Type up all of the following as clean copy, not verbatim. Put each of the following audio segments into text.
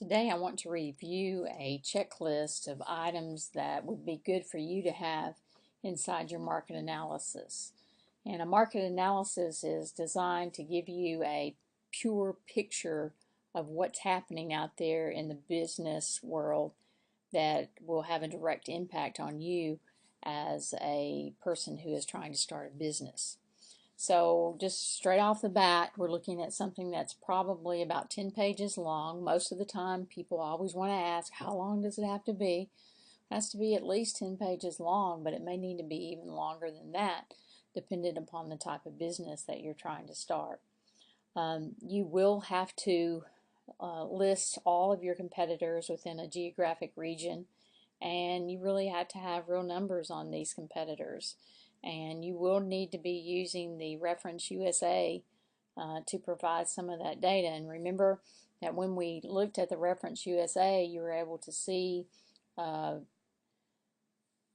Today I want to review a checklist of items that would be good for you to have inside your market analysis. And a market analysis is designed to give you a pure picture of what's happening out there in the business world that will have a direct impact on you as a person who is trying to start a business. So just straight off the bat, we're looking at something that's probably about 10 pages long. Most of the time, people always want to ask, how long does it have to be? It has to be at least 10 pages long, but it may need to be even longer than that, depending upon the type of business that you're trying to start. You will have to list all of your competitors within a geographic region, and you really have to have real numbers on these competitors. And you will need to be using the Reference USA to provide some of that data. And remember that when we looked at the Reference USA, you were able to see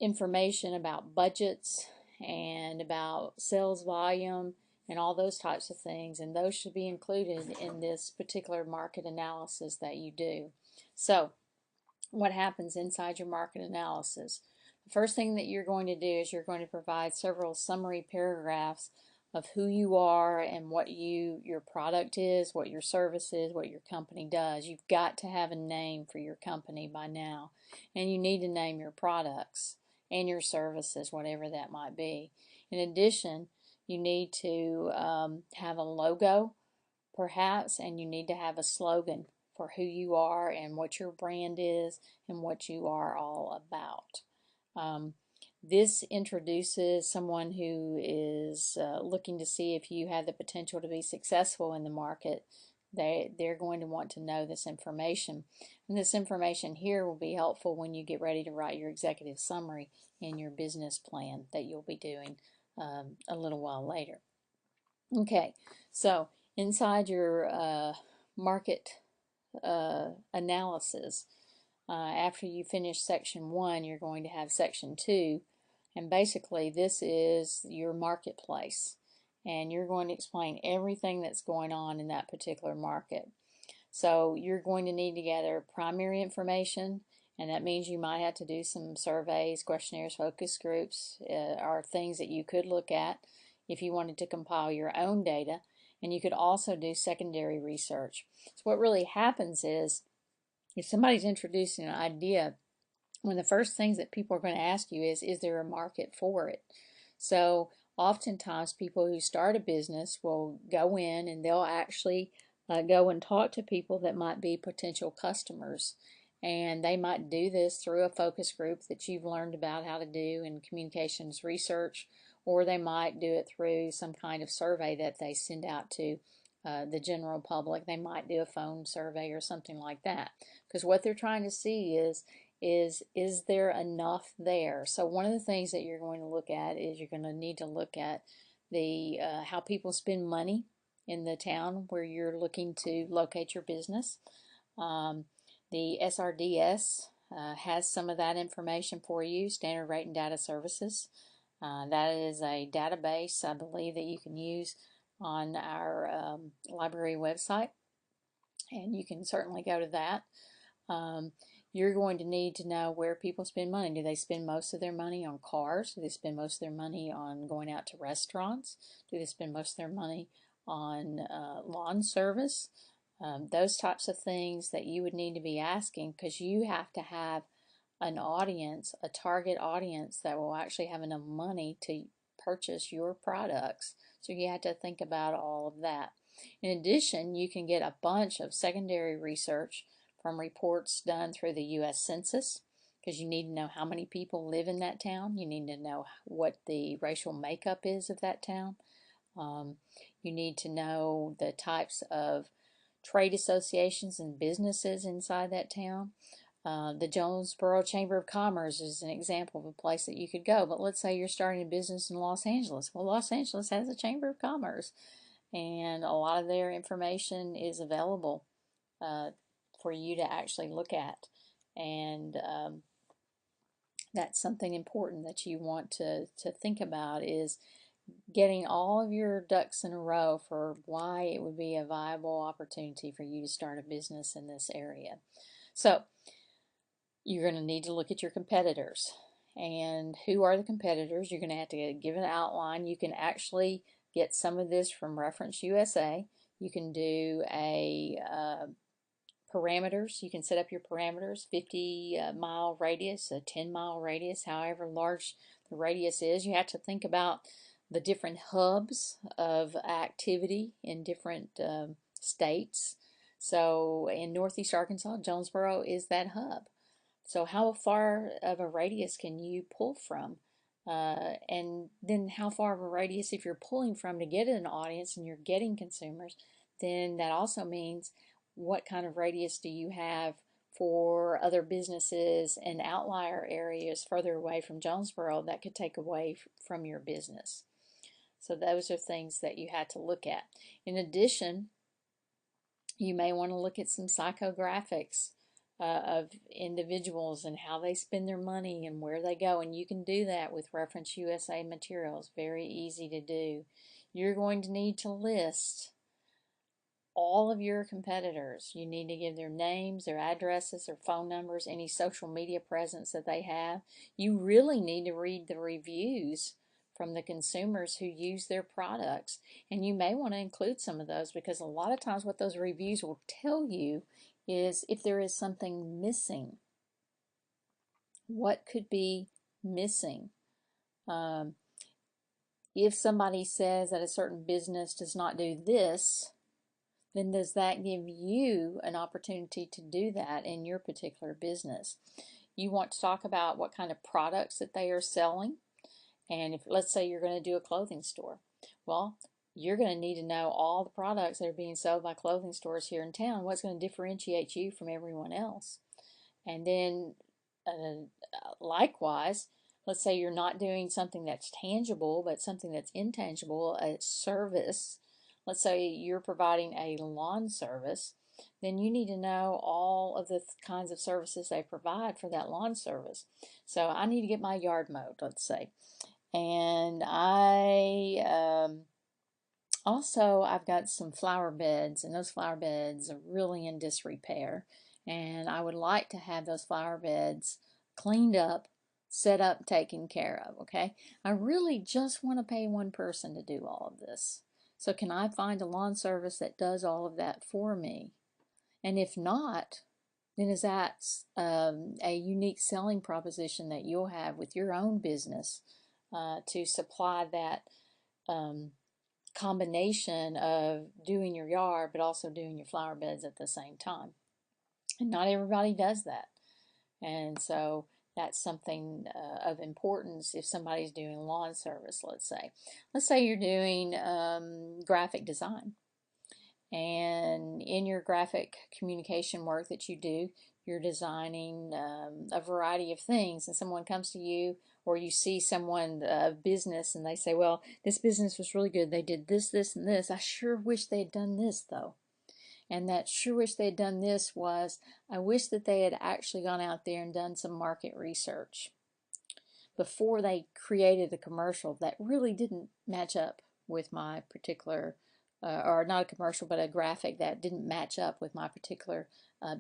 information about budgets and about sales volume and all those types of things, and those should be included in this particular market analysis that you do. So what happens inside your market analysis? The first thing that you're going to do is you're going to provide several summary paragraphs of who you are and what your product is, what your service is, what your company does. You've got to have a name for your company by now, and you need to name your products and your services, whatever that might be. In addition, you need to have a logo perhaps, and you need to have a slogan for who you are and what your brand is and what you are all about. This introduces someone who is looking to see if you have the potential to be successful in the market. They're going to want to know this information. And this information here will be helpful when you get ready to write your executive summary and your business plan that you'll be doing a little while later. Okay, so inside your market analysis, after you finish section 1, you're going to have section 2, and basically this is your marketplace, and you're going to explain everything that's going on in that particular market. So you're going to need to gather primary information, and that means you might have to do some surveys, questionnaires, focus groups are things that you could look at if you wanted to compile your own data, and you could also do secondary research. So what really happens is, if somebody's introducing an idea, one of the first things that people are going to ask you is there a market for it? So oftentimes people who start a business will go in and they'll actually go and talk to people that might be potential customers. And they might do this through a focus group that you've learned about how to do in communications research, or they might do it through some kind of survey that they send out to the general public. They might do a phone survey or something like that, because what they're trying to see is there enough there. So one of the things that you're going to look at is you're going to need to look at the how people spend money in the town where you're looking to locate your business. The SRDS has some of that information for you, Standard Rate and Data Services. That is a database, I believe, that you can use on our library website, and you can certainly go to that. You're going to need to know where people spend money. Do they spend most of their money on cars? Do they spend most of their money on going out to restaurants? Do they spend most of their money on lawn service? Those types of things that you would need to be asking, because you have to have an audience, a target audience that will actually have enough money to purchase your products. So you have to think about all of that. In addition, you can get a bunch of secondary research from reports done through the U.S. Census, because you need to know how many people live in that town. You need to know what the racial makeup is of that town. You need to know the types of trade associations and businesses inside that town. The Jonesboro Chamber of Commerce is an example of a place that you could go. But let's say you're starting a business in Los Angeles. Well, Los Angeles has a Chamber of Commerce, and a lot of their information is available for you to actually look at. And that's something important that you want to think about, is getting all of your ducks in a row for why it would be a viable opportunity for you to start a business in this area. So you're going to need to look at your competitors. And who are the competitors? You're going to have to give an outline. You can actually get some of this from Reference USA. You can do a parameters. You can set up your parameters, 50-mile radius, a 10-mile radius, however large the radius is. You have to think about the different hubs of activity in different states. So in Northeast Arkansas, Jonesboro is that hub. So how far of a radius can you pull from? And then how far of a radius, if you're pulling from to get an audience and you're getting consumers, then that also means what kind of radius do you have for other businesses and outlier areas further away from Jonesboro that could take away from your business. So those are things that you had to look at. In addition, you may want to look at some psychographics of individuals and how they spend their money and where they go. And you can do that with Reference USA materials. Very easy to do. You're going to need to list all of your competitors. You need to give their names, their addresses, their phone numbers, any social media presence that they have. You really need to read the reviews from the consumers who use their products. And you may want to include some of those because a lot of times what those reviews will tell you is if there is something missing. What could be missing? If somebody says that a certain business does not do this, then does that give you an opportunity to do that in your particular business? You want to talk about what kind of products that they are selling. And if, let's say, you're going to do a clothing store, well, you're going to need to know all the products that are being sold by clothing stores here in town. What's going to differentiate you from everyone else? And then likewise, let's say you're not doing something that's tangible, but something that's intangible, a service. Let's say you're providing a lawn service, then you need to know all of the kinds of services they provide for that lawn service. So I need to get my yard mowed, let's say. And I've got some flower beds, and those flower beds are really in disrepair. And I would like to have those flower beds cleaned up, set up, taken care of, okay? I really just want to pay one person to do all of this. So can I find a lawn service that does all of that for me? And if not, then is that a unique selling proposition that you'll have with your own business to supply that combination of doing your yard but also doing your flower beds at the same time? And not everybody does that. And so that's something of importance if somebody's doing lawn service, let's say. Let's say you're doing graphic design. And in your graphic communication work that you do, you're designing a variety of things, and someone comes to you or you see someone, business, and they say, well, this business was really good. They did this, this, and this. I sure wish they had done this, though. And that sure wish they had done this was, I wish that they had actually gone out there and done some market research before they created a commercial that really didn't match up with my particular or not a commercial, but a graphic that didn't match up with my particular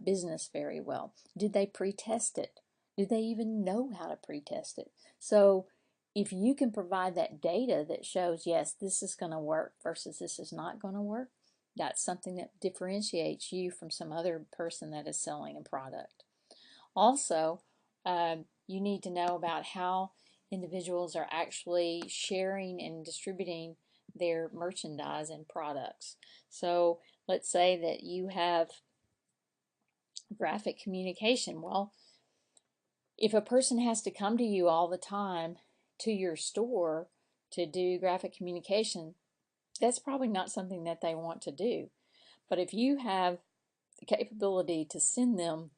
business very well. Did they pre-test it? Do they even know how to pre-test it? So if you can provide that data that shows, yes, this is going to work versus this is not going to work, that's something that differentiates you from some other person that is selling a product. Also, you need to know about how individuals are actually sharing and distributing their merchandise and products. So let's say that you have graphic communication. Well, if a person has to come to you all the time to your store to do graphic communication, that's probably not something that they want to do. But if you have the capability to send them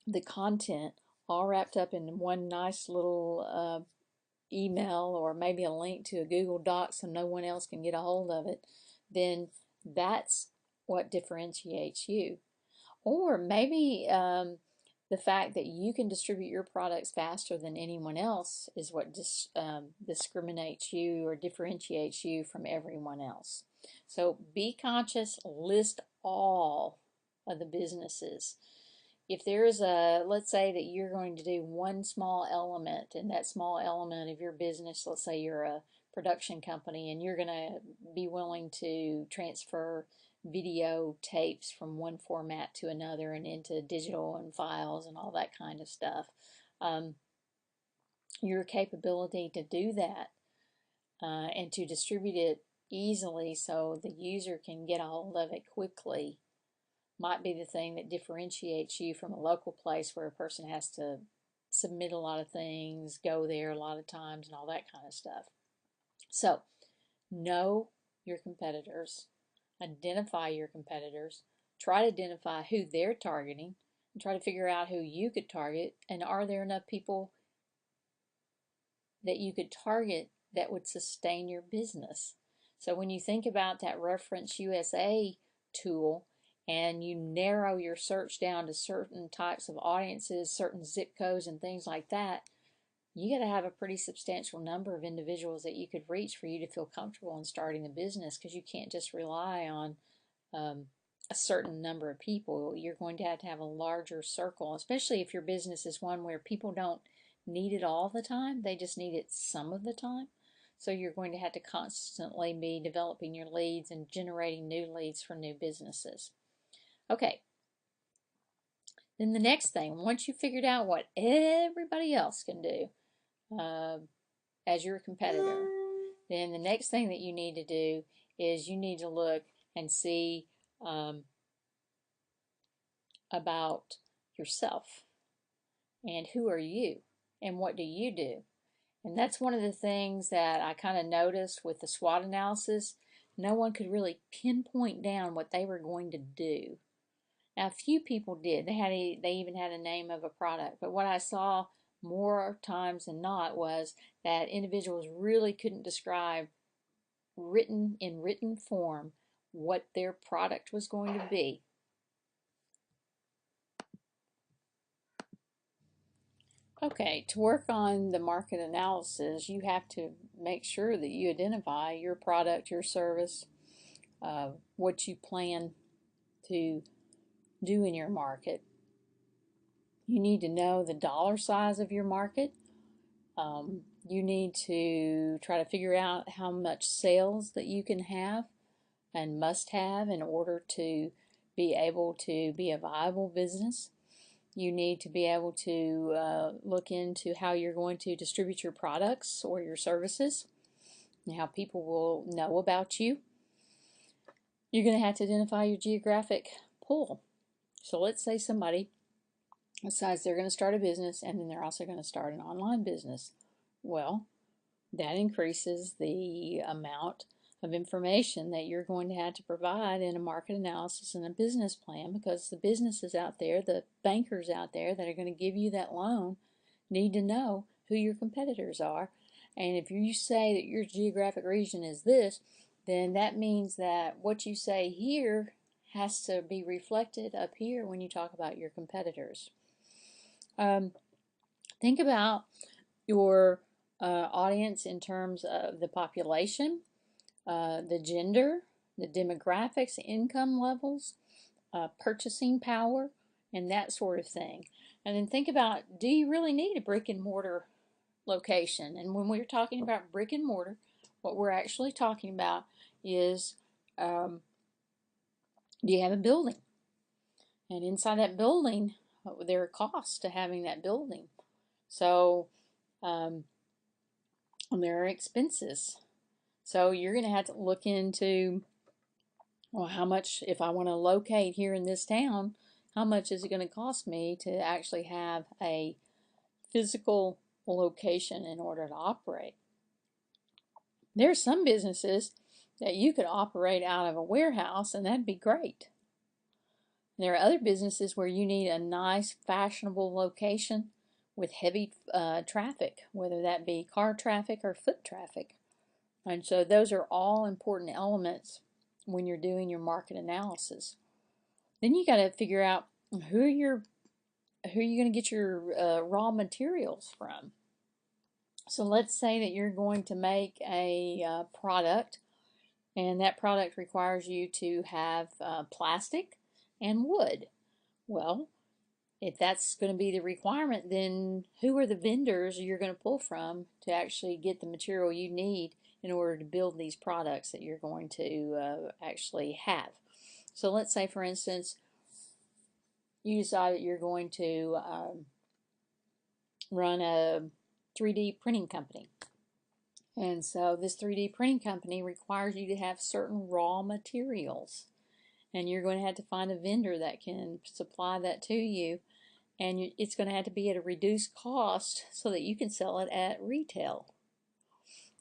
the content all wrapped up in one nice little email, or maybe a link to a Google Doc so no one else can get a hold of it, then that's what differentiates you. Or maybe the fact that you can distribute your products faster than anyone else is what discriminates you or differentiates you from everyone else. So be conscious, list all of the businesses. If there's let's say that you're going to do one small element, and that small element of your business, let's say you're a production company and you're going to be willing to transfer video tapes from one format to another and into digital and files and all that kind of stuff. Your capability to do that and to distribute it easily so the user can get a hold of it quickly might be the thing that differentiates you from a local place where a person has to submit a lot of things, go there a lot of times, and all that kind of stuff. So, know your competitors, identify your competitors, try to identify who they're targeting, and try to figure out who you could target, and are there enough people that you could target that would sustain your business. So when you think about that Reference USA tool and you narrow your search down to certain types of audiences, certain zip codes and things like that, you got to have a pretty substantial number of individuals that you could reach for you to feel comfortable in starting a business, because you can't just rely on a certain number of people. You're going to have a larger circle, especially if your business is one where people don't need it all the time, they just need it some of the time. So you're going to have to constantly be developing your leads and generating new leads for new businesses. Okay, then the next thing, once you've figured out what everybody else can do as your competitor, then the next thing that you need to do is you need to look and see about yourself and who are you and what do you do. And that's one of the things that I kind of noticed with the SWOT analysis. No one could really pinpoint down what they were going to do. Now, a few people did. They even had a name of a product. But what I saw more times than not was that individuals really couldn't describe in written form what their product was going to be. Okay, to work on the market analysis, you have to make sure that you identify your product, your service, what you plan to do in your market. You need to know the dollar size of your market. You need to try to figure out how much sales that you can have and must have in order to be able to be a viable business. You need to be able to look into how you're going to distribute your products or your services and how people will know about you. You're going to have to identify your geographic pull. So let's say somebody decides they're going to start a business and then they're also going to start an online business. Well, that increases the amount of information that you're going to have to provide in a market analysis and a business plan, because the businesses out there, the bankers out there that are going to give you that loan, need to know who your competitors are. And if you say that your geographic region is this, then that means that what you say here has to be reflected up here when you talk about your competitors. Think about your audience in terms of the population, the gender, the demographics, income levels, purchasing power, and that sort of thing. And then think about, do you really need a brick and mortar location? And when we're talking about brick and mortar, what we're actually talking about is, do you have a building? And inside that building, there are costs to having that building. So there are expenses. So you're going to have to look into, well, how much, if I want to locate here in this town, how much is it going to cost me to actually have a physical location in order to operate? There are some businesses that you could operate out of a warehouse, and that'd be great. There are other businesses where you need a nice, fashionable location with heavy traffic, whether that be car traffic or foot traffic. And so those are all important elements when you're doing your market analysis. Then you got to figure out who are your who are you going to get your raw materials from? So let's say that you're going to make a product, and that product requires you to have plastic and wood. Well, if that's going to be the requirement, then who are the vendors you're going to pull from to actually get the material you need in order to build these products that you're going to actually have? So let's say, for instance, you decide that you're going to run a 3D printing company. And so this 3D printing company requires you to have certain raw materials. And you're going to have to find a vendor that can supply that to you. And it's going to have to be at a reduced cost so that you can sell it at retail.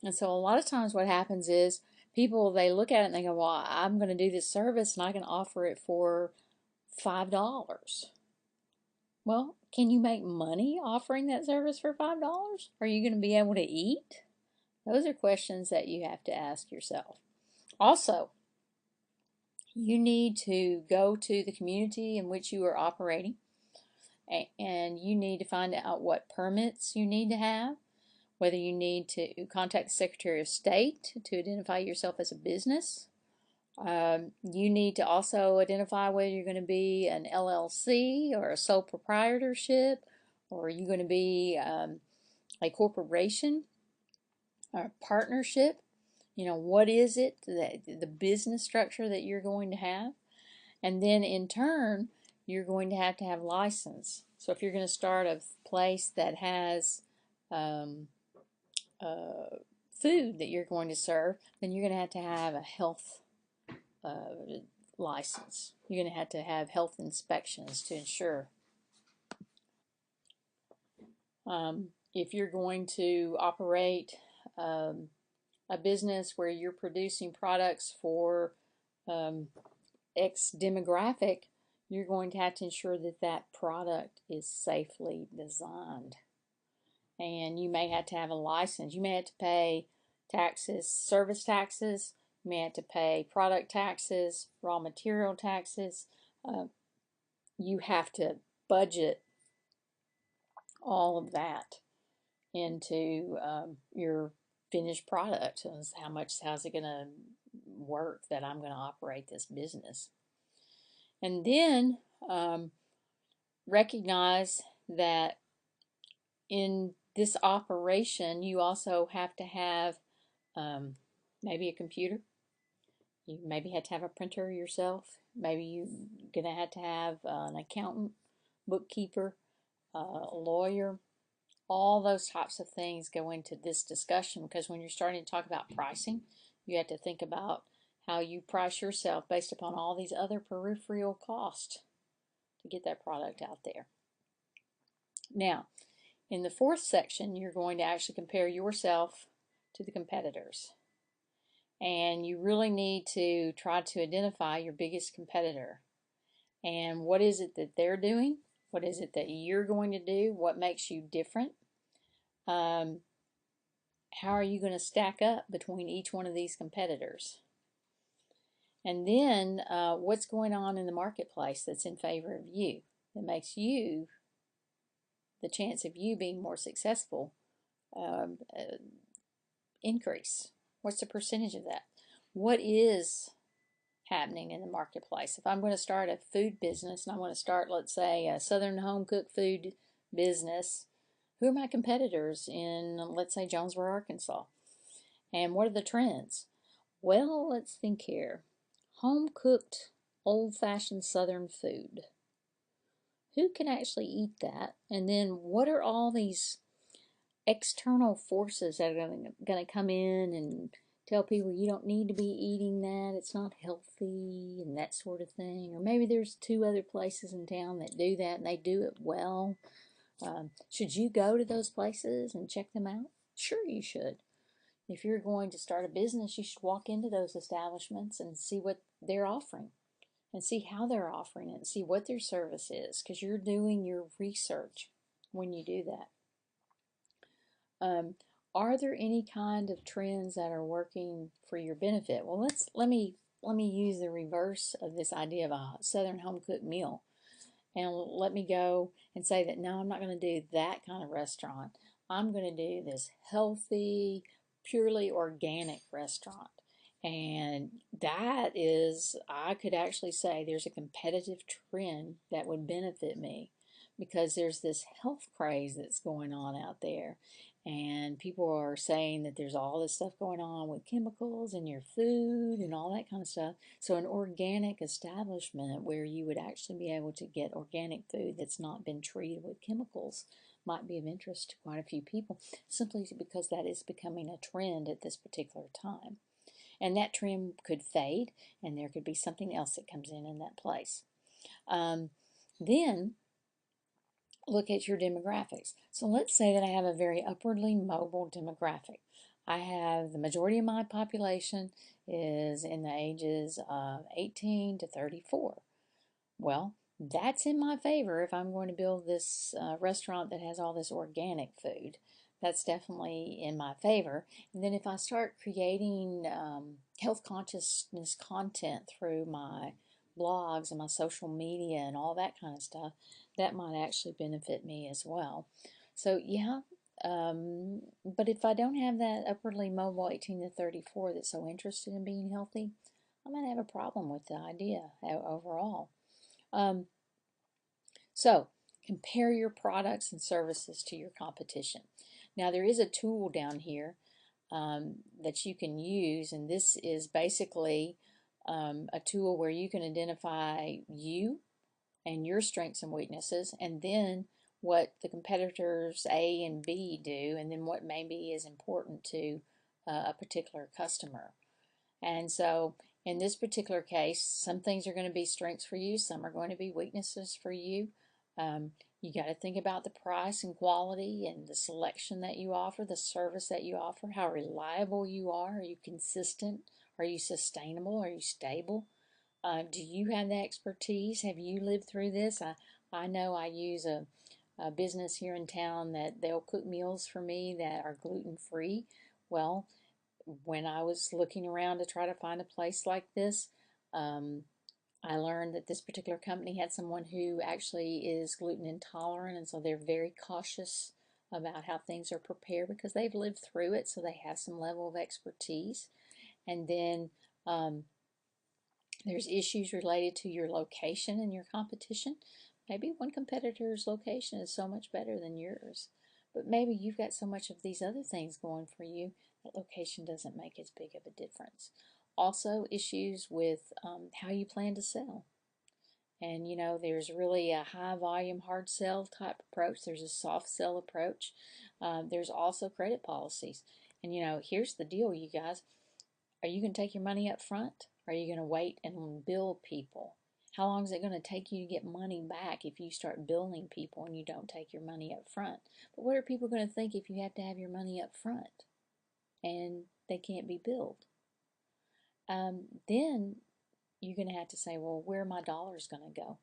And so a lot of times what happens is people, they look at it and they go, well, I'm going to do this service and I can offer it for $5. Well, can you make money offering that service for $5? Are you going to be able to eat? Those are questions that you have to ask yourself. Also, you need to go to the community in which you are operating, and you need to find out what permits you need to have, whether you need to contact the Secretary of State to identify yourself as a business. You need to also identify whether you're going to be an LLC or a sole proprietorship, or are you going to be a corporation or a partnership. You know, what is it, the business structure that you're going to have? And then in turn, you're going to have license. So if you're going to start a place that has food that you're going to serve, then you're going to have a health license. You're going to have health inspections to ensure. If you're going to operate a business where you're producing products for X demographic, you're going to have to ensure that that product is safely designed. And you may have to have a license. You may have to pay taxes, service taxes. You may have to pay product taxes, raw material taxes. You have to budget all of that into your finished product. How's it going to work that I'm going to operate this business? And then recognize that in this operation, you also have to have maybe a computer. You maybe have to have a printer yourself. Maybe you're going to have an accountant, bookkeeper, a lawyer. All those types of things go into this discussion, because when you're starting to talk about pricing, you have to think about how you price yourself based upon all these other peripheral costs to get that product out there. Now, in the fourth section, you're going to actually compare yourself to the competitors. And you really need to try to identify your biggest competitor. And what is it that they're doing? What is it that you're going to do? What makes you different? How are you going to stack up between each one of these competitors? And then what's going on in the marketplace that's in favor of you, that makes you, the chance of you being more successful increase? What's the percentage of that? What is happening in the marketplace? If I'm going to start a food business and I want to start, let's say, a Southern home cooked food business, who are my competitors in, let's say, Jonesboro, Arkansas? And what are the trends? Well, let's think here. Home cooked, old fashioned Southern food. Who can actually eat that? And then what are all these external forces that are going to come in and tell people you don't need to be eating that, it's not healthy, and that sort of thing? Or maybe there's 2 other places in town that do that and they do it well. Should you go to those places and check them out? Sure, you should. If you're going to start a business, you should walk into those establishments and see what they're offering and see how they're offering it and see what their service is, because you're doing your research when you do that. Are there any kind of trends that are working for your benefit? Well, let me use the reverse of this idea of a Southern home cooked meal. and let me go and say that no, I'm not going to do that kind of restaurant. I'm going to do this healthy, purely organic restaurant. And that is, I could actually say there's a competitive trend that would benefit me because there's this health craze that's going on out there. And people are saying that there's all this stuff going on with chemicals in your food and all that kind of stuff. So, an organic establishment where you would actually be able to get organic food that's not been treated with chemicals might be of interest to quite a few people simply because that is becoming a trend at this particular time. And that trend could fade, and there could be something else that comes in that place. Then look at your demographics. So let's say that I have a very upwardly mobile demographic. I have the majority of my population is in the ages of 18 to 34. Well, that's in my favor if I'm going to build this restaurant that has all this organic food. That's definitely in my favor. And then if I start creating health consciousness content through my blogs and my social media and all that kind of stuff, that might actually benefit me as well. So, yeah, but if I don't have that upwardly mobile 18 to 34 that's so interested in being healthy, I might have a problem with the idea overall. So, compare your products and services to your competition. Now, there is a tool down here that you can use, and this is basically a tool where you can identify you and your strengths and weaknesses, and then what the competitors A and B do, and then what maybe is important to a particular customer. And so in this particular case, some things are going to be strengths for you, some are going to be weaknesses for you. You got to think about the price and quality and the selection that you offer, the service that you offer, how reliable you are you consistent, are you sustainable, are you stable? Do you have the expertise? Have you lived through this? I know I use a business here in town that they'll cook meals for me that are gluten free. Well, when I was looking around to try to find a place like this, um, I learned that this particular company had someone who actually is gluten intolerant, and so they're very cautious about how things are prepared because they've lived through it, so they have some level of expertise. And then there's issues related to your location and your competition. Maybe one competitor's location is so much better than yours, but maybe you've got so much of these other things going for you that location doesn't make as big of a difference. Also, issues with how you plan to sell. And there's really a high volume, hard sell type approach, there's a soft sell approach, there's also credit policies. And here's the deal, you guys. Are you going to take your money up front? Or are you going to wait and bill people? How long is it going to take you to get money back if you start billing people and you don't take your money up front? But what are people going to think if you have to have your money up front and they can't be billed? Then you're going to have to say, well, where are my dollars going to go?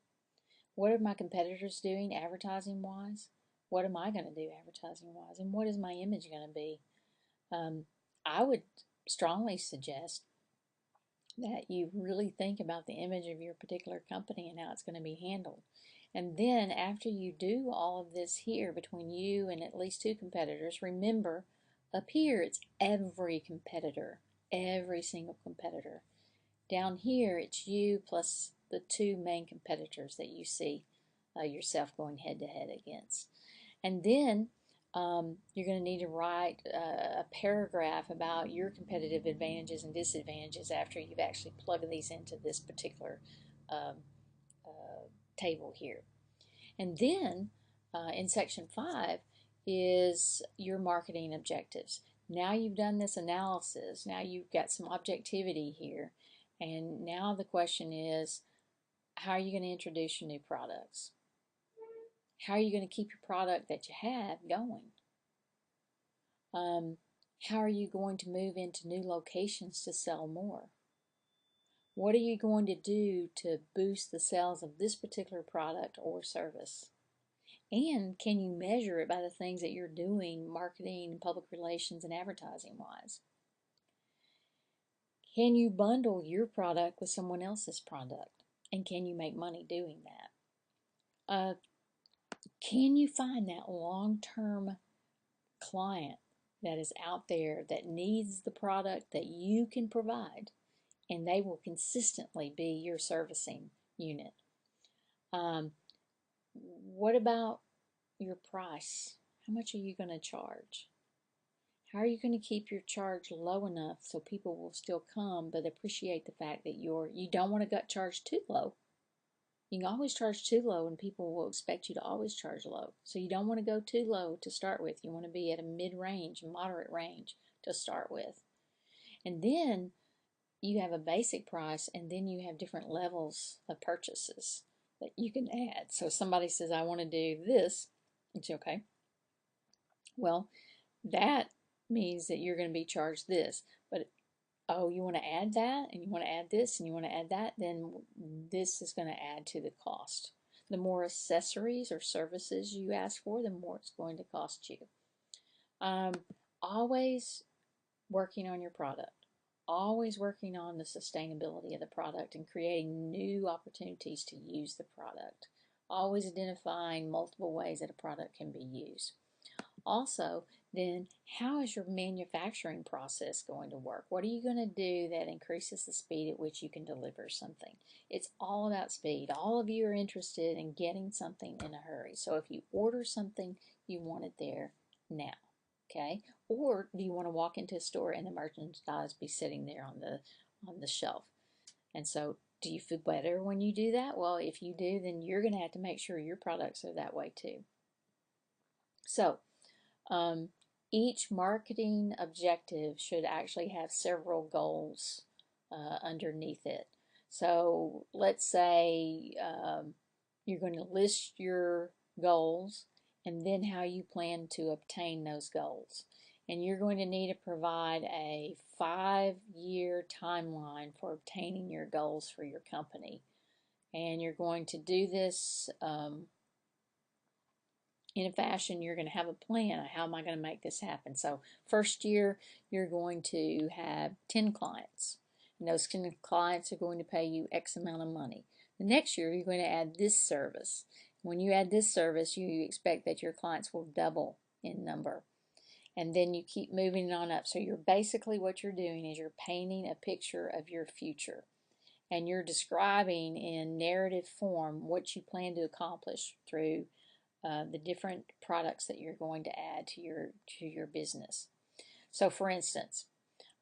What are my competitors doing advertising wise? What am I going to do advertising wise? And what is my image going to be? I would strongly suggest that you really think about the image of your particular company and how it's going to be handled. And then after you do all of this here between you and at least two competitors, remember up here it's every competitor, every single competitor. Down here it's you plus the two main competitors that you see yourself going head to head against. And then you're going to need to write a paragraph about your competitive advantages and disadvantages after you've actually plugged these into this particular um, table here. And then in section 5 is your marketing objectives. Now you've done this analysis, now you've got some objectivity here, and now the question is, how are you going to introduce your new products? How are you going to keep your product that you have going? How are you going to move into new locations to sell more? What are you going to do to boost the sales of this particular product or service? And can you measure it by the things that you're doing, marketing, public relations, and advertising wise? Can you bundle your product with someone else's product? And can you make money doing that? Can you find that long-term client that is out there that needs the product that you can provide, and they will consistently be your servicing unit? What about your price? How much are you going to charge? How are you going to keep your charge low enough so people will still come but appreciate the fact that you don't want to gut charge too low? You can always charge too low and people will expect you to always charge low. So you don't want to go too low to start with. You want to be at a mid-range, moderate range to start with. And then you have a basic price, and then you have different levels of purchases that you can add. So if somebody says, I want to do this, it's okay. Well, that means that you're going to be charged this. But oh, you want to add that, and you want to add this, and you want to add that, then this is going to add to the cost. The more accessories or services you ask for, the more it's going to cost you. Always working on your product. Always working on the sustainability of the product and creating new opportunities to use the product. Always identifying multiple ways that a product can be used. Also, then, how is your manufacturing process going to work? What are you going to do that increases the speed at which you can deliver something? It's all about speed. All of you are interested in getting something in a hurry. So if you order something, you want it there now. Okay? Or do you want to walk into a store and the merchandise be sitting there on the shelf? And so do you feel better when you do that? Well, if you do, then you're going to have to make sure your products are that way too. So each marketing objective should actually have several goals underneath it. So let's say you're going to list your goals and then how you plan to obtain those goals. And you're going to need to provide a 5-year timeline for obtaining your goals for your company. And you're going to do this in a fashion, you're going to have a plan of how am I going to make this happen. So first year, you're going to have 10 clients. And those 10 clients are going to pay you X amount of money. The next year, you're going to add this service. When you add this service, you expect that your clients will double in number. And then you keep moving on up. So you're basically what you're doing is you're painting a picture of your future. And you're describing in narrative form what you plan to accomplish through the different products that you're going to add to your business. So for instance,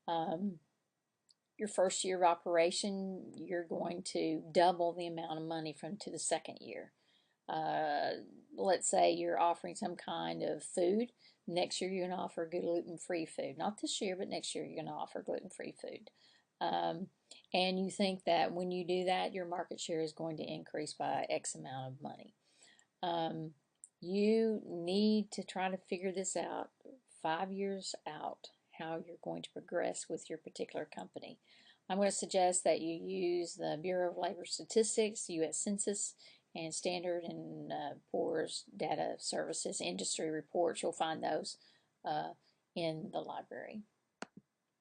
your first year of operation, you're going to double the amount of money from to the second year. Let's say you're offering some kind of food. Next year you're going to offer gluten-free food. Not this year, but next year you're going to offer gluten-free food. And you think that when you do that, your market share is going to increase by X amount of money. You need to try to figure this out 5 years out, how you're going to progress with your particular company. I'm going to suggest that you use the Bureau of Labor Statistics, U.S. Census, and Standard and Poor's Data Services industry reports. You'll find those in the library.